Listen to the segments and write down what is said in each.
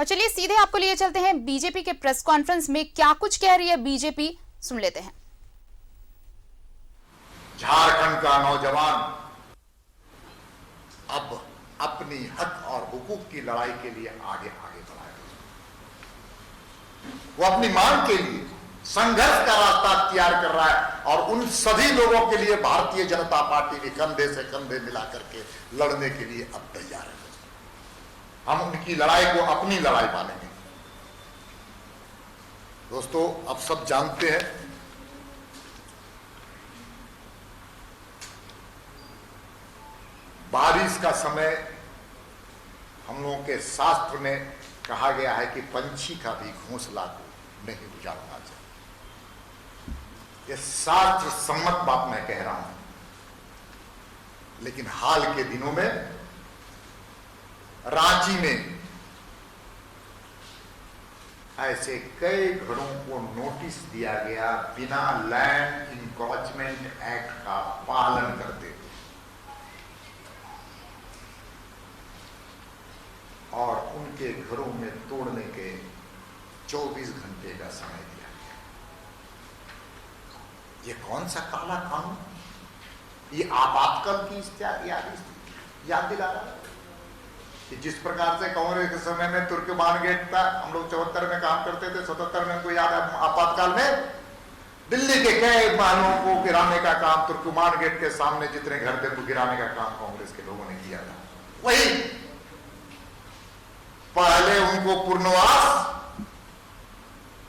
और चलिए सीधे आपको लिए चलते हैं बीजेपी के प्रेस कॉन्फ्रेंस में क्या कुछ कह रही है बीजेपी, सुन लेते हैं। झारखंड का नौजवान अब अपनी हक और हुकूक की लड़ाई के लिए आगे आगे बढ़ा है। वो अपनी मांग के लिए संघर्ष का रास्ता तैयार कर रहा है और उन सभी लोगों के लिए भारतीय जनता पार्टी भी कंधे से कंधे मिला करके लड़ने के लिए अब तैयार है। हम उनकी लड़ाई को अपनी लड़ाई मानेंगे। दोस्तों, अब सब जानते हैं बारिश का समय हम लोगों के शास्त्र में कहा गया है कि पंछी का भी घोंसला को नहीं उजाड़ना चाहिए। यह शास्त्र सम्मत बात मैं कह रहा हूं, लेकिन हाल के दिनों में रांची में ऐसे कई घरों को नोटिस दिया गया बिना लैंड इंक्रोचमेंट एक्ट का पालन करते हुए, और उनके घरों में तोड़ने के 24 घंटे का समय दिया गया। ये कौन सा काला कानून? ये आपातकाल की याद दिला रहा है कि जिस प्रकार से कांग्रेस के समय में तुर्कमान गेट था, हम लोग 74 में काम करते थे, 77 में हमको याद है आपातकाल में दिल्ली के कई महलों को गिराने का काम, तुर्कमान गेट के सामने जितने घर थे वो गिराने का काम कांग्रेस के लोगों ने किया था। वही पहले उनको पुनर्वास,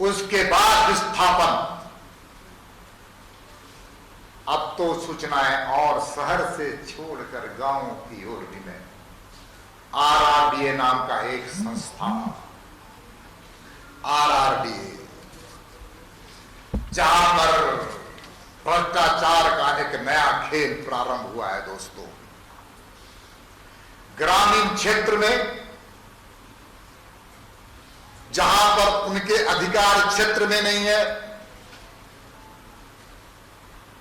उसके बाद विस्थापन। अब तो सूचनाएं और शहर से छोड़कर गांव की ओर भी में आरआरडीए नाम का एक संस्थान, आरआरडीए, जहां पर भ्रष्टाचार का एक नया खेल प्रारंभ हुआ है। दोस्तों, ग्रामीण क्षेत्र में जहां पर उनके अधिकार क्षेत्र में नहीं है,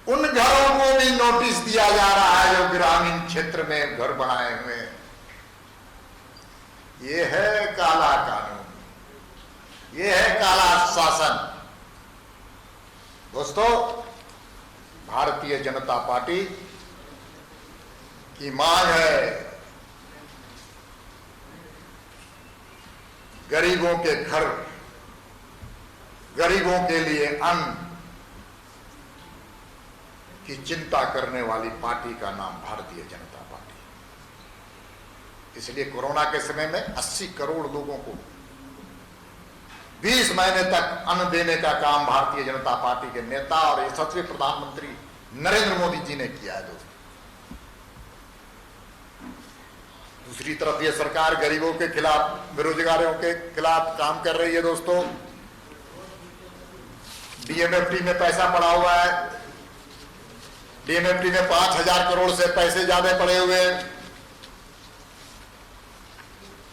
उन घरों को भी नोटिस दिया जा रहा है जो ग्रामीण क्षेत्र में घर बनाए हुए हैं। ये है काला कानून, ये है काला शासन। दोस्तों, भारतीय जनता पार्टी की मांग है गरीबों के घर, गरीबों के लिए अन्न की चिंता करने वाली पार्टी का नाम भारतीय जनता पार्टी। इसलिए कोरोना के समय में 80 करोड़ लोगों को 20 महीने तक अन्न देने का काम भारतीय जनता पार्टी के नेता और यशस्वी प्रधानमंत्री नरेंद्र मोदी जी ने किया है। दोस्तों, दूसरी तरफ ये सरकार गरीबों के खिलाफ, बेरोजगारों के खिलाफ काम कर रही है। दोस्तों, डीएमएफटी में पैसा पड़ा हुआ है, डीएमएफटी में 5000 करोड़ से पैसे ज्यादा पड़े हुए हैं,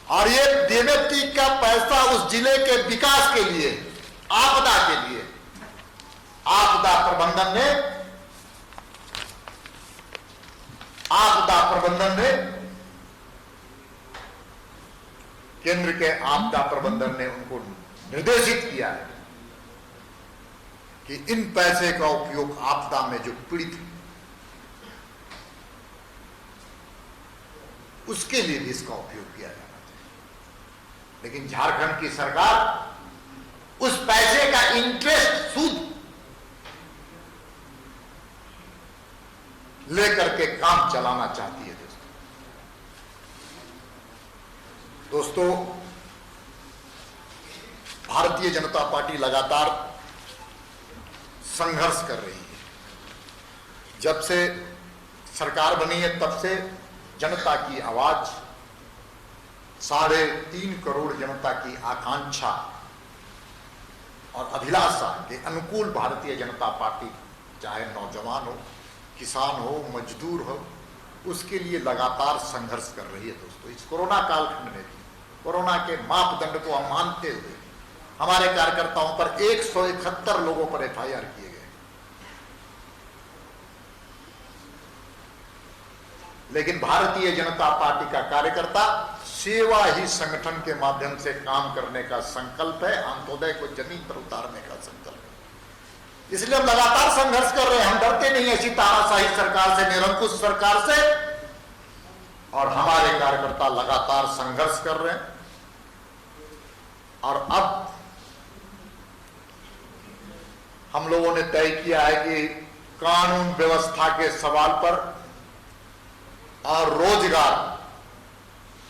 और ये डीएमएफटी का पैसा उस जिले के विकास के लिए, आपदा के लिए, आपदा प्रबंधन ने केंद्र के आपदा प्रबंधन ने उनको निर्देशित किया है कि इन पैसे का उपयोग आपदा में जो पीड़ित है उसके लिए भी इसका उपयोग किया जाना चाहिए। लेकिन झारखंड की सरकार उस पैसे का इंटरेस्ट, सूद लेकर के काम चलाना चाहती है। दोस्तों, भारतीय जनता पार्टी लगातार संघर्ष कर रही है। जब से सरकार बनी है तब से जनता की आवाज, 3.5 करोड़ जनता की आकांक्षा और अभिलाषा के अनुकूल भारतीय जनता पार्टी, चाहे नौजवान हो, किसान हो, मजदूर हो, उसके लिए लगातार संघर्ष कर रही है। दोस्तों, इस कोरोना कालखंड में भी कोरोना के मापदंड को हम मानते हुए हमारे कार्यकर्ताओं पर 171 लोगों पर एफआईआर किए गए, लेकिन भारतीय जनता पार्टी का कार्यकर्ता सेवा ही संगठन के माध्यम से काम करने का संकल्प है, अंत्योदय को जमीन पर उतारने का संकल्प है। इसलिए हम लगातार संघर्ष कर रहे हैं, हम डरते नहीं ऐसी तानाशाही सरकार से, निरंकुश सरकार से, और हमारे कार्यकर्ता लगातार संघर्ष कर रहे हैं। और अब हम लोगों ने तय किया है कि कानून व्यवस्था के सवाल पर और रोजगार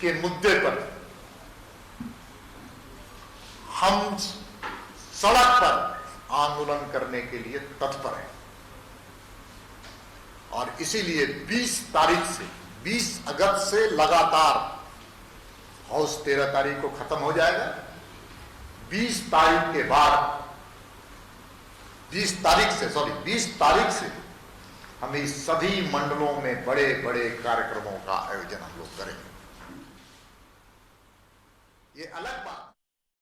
के मुद्दे पर हम सड़क पर आंदोलन करने के लिए तत्पर हैं। और इसीलिए 20 तारीख से 20 अगस्त से लगातार, हाउस 13 तारीख को खत्म हो जाएगा, 20 तारीख के बाद 20 तारीख से हम इस सभी मंडलों में बड़े बड़े कार्यक्रमों का आयोजन हम लोग करेंगे। ये अलग बात।